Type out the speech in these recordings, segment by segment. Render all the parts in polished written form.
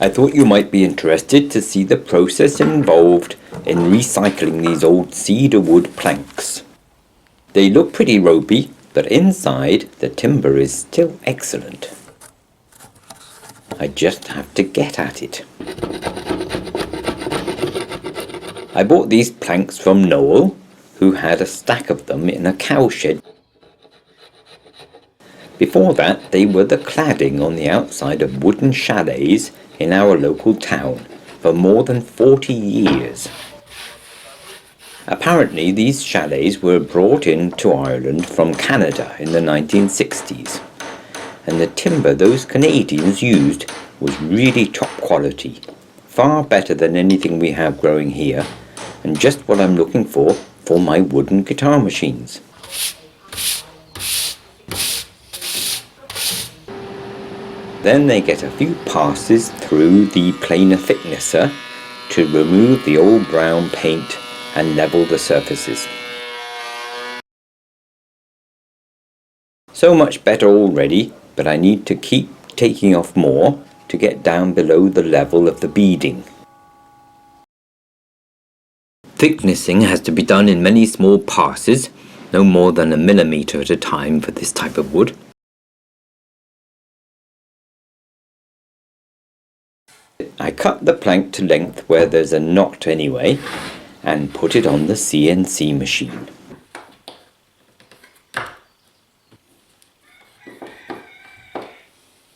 I thought you might be interested to see the process involved in recycling these old cedar wood planks. They look pretty ropey, but inside the timber is still excellent. I just have to get at it. I bought these planks from Noel, who had a stack of them in a cowshed. Before that, they were the cladding on the outside of wooden chalets in our local town for more than 40 years. Apparently, these chalets were brought into Ireland from Canada in the 1960s, and the timber those Canadians used was really top quality, far better than anything we have growing here, and just what I'm looking for my wooden guitar machines. Then they get a few passes through the planer thicknesser to remove the old brown paint and level the surfaces. So much better already, but I need to keep taking off more to get down below the level of the beading. Thicknessing has to be done in many small passes, no more than 1 millimeter at a time for this type of wood. I cut the plank to length where there's a knot anyway, and put it on the CNC machine.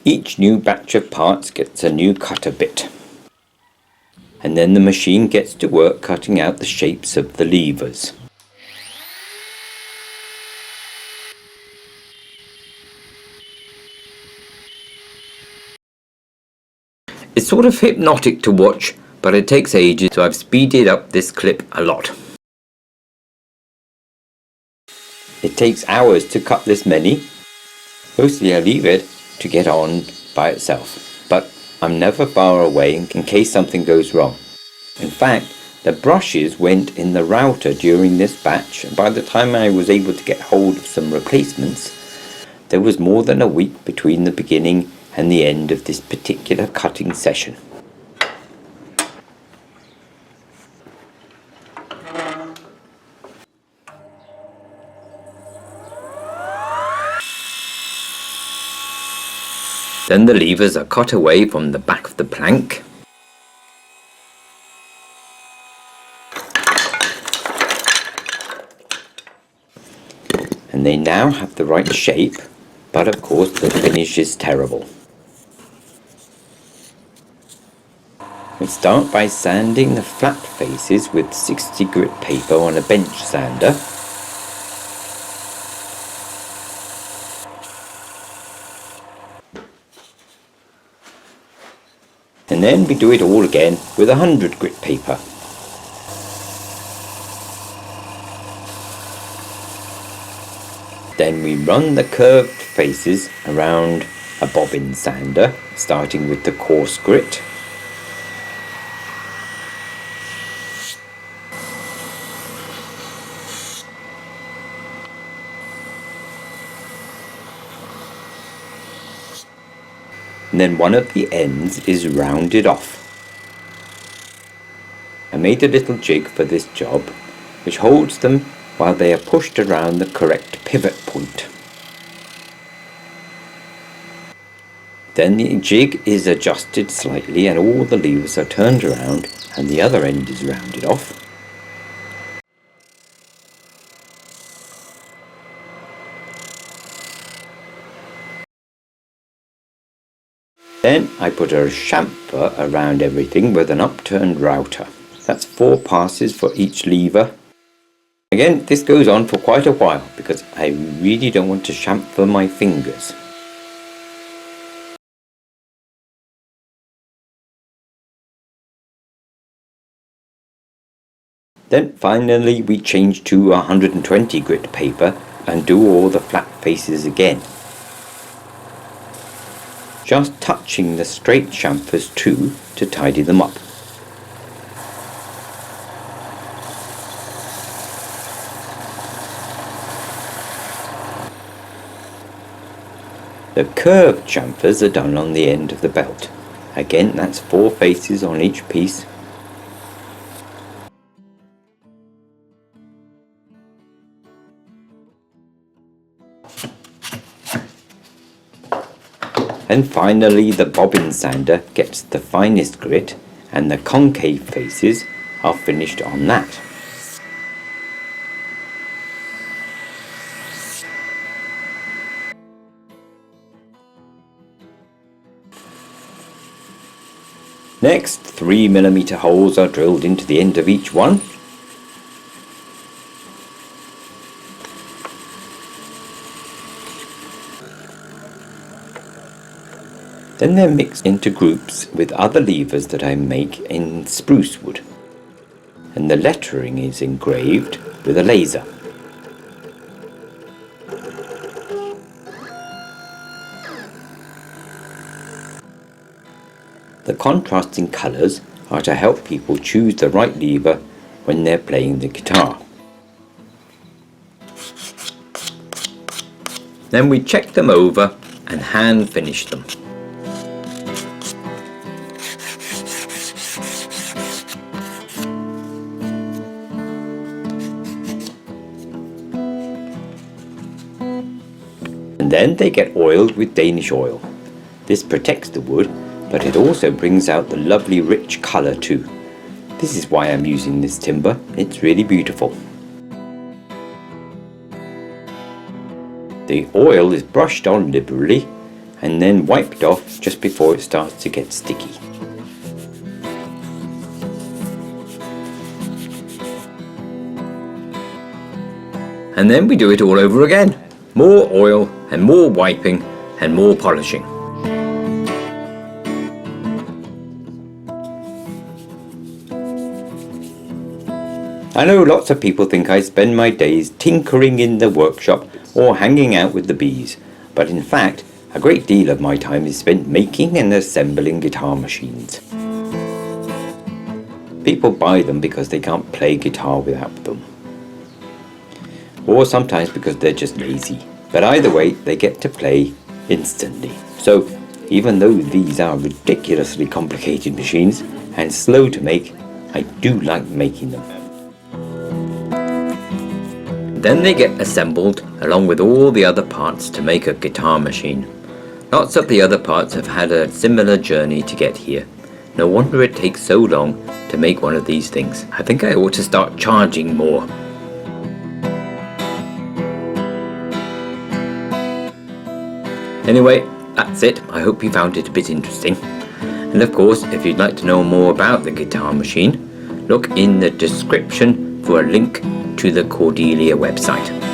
Each new batch of parts gets a new cutter bit, and then the machine gets to work cutting out the shapes of the levers. It's sort of hypnotic to watch, but it takes ages, so I've speeded up this clip a lot. It takes hours to cut this many. Mostly I leave it to get on by itself, but I'm never far away in case something goes wrong. In fact, the brushes went in the router during this batch, and by the time I was able to get hold of some replacements, there was more than a week between the beginning and the end of this particular cutting session. Then the levers are cut away from the back of the plank. And they now have the right shape, but of course the finish is terrible. We start by sanding the flat faces with 60 grit paper on a bench sander. And then we do it all again with 100 grit paper. Then we run the curved faces around a bobbin sander, starting with the coarse grit. And then one of the ends is rounded off. I made a little jig for this job, which holds them while they are pushed around the correct pivot point. Then the jig is adjusted slightly and all the levers are turned around and the other end is rounded off. Then I put a chamfer around everything with an upturned router. That's 4 passes for each lever. Again, this goes on for quite a while because I really don't want to chamfer my fingers. Then finally we change to 120 grit paper and do all the flat faces again. Just touching the straight chamfers too to tidy them up. The curved chamfers are done on the end of the belt, Again, that's 4 faces on each piece. And finally, the bobbin sander gets the finest grit, and the concave faces are finished on that. Next, 3mm holes are drilled into the end of each one. Then they're mixed into groups with other levers that I make in spruce wood, and the lettering is engraved with a laser. The contrasting colours are to help people choose the right lever when they're playing the guitar. Then we check them over and hand finish them. And then they get oiled with Danish oil. This protects the wood, but it also brings out the lovely rich colour too. This is why I'm using this timber, it's really beautiful. The oil is brushed on liberally and then wiped off just before it starts to get sticky. And then we do it all over again. More oil and more wiping and more polishing. I know lots of people think I spend my days tinkering in the workshop or hanging out with the bees, but in fact, a great deal of my time is spent making and assembling guitar machines. People buy them because they can't play guitar without them, or sometimes because they're just lazy, but either way they get to play instantly. So even though these are ridiculously complicated machines and slow to make, I do like making them. Then they get assembled along with all the other parts to make a guitar machine. Lots of the other parts have had a similar journey to get here. No wonder it takes so long to make one of these things. I think I ought to start charging more. Anyway, that's it. I hope you found it a bit interesting. And of course, if you'd like to know more about the guitar machine, look in the description for a link to the Chordelia website.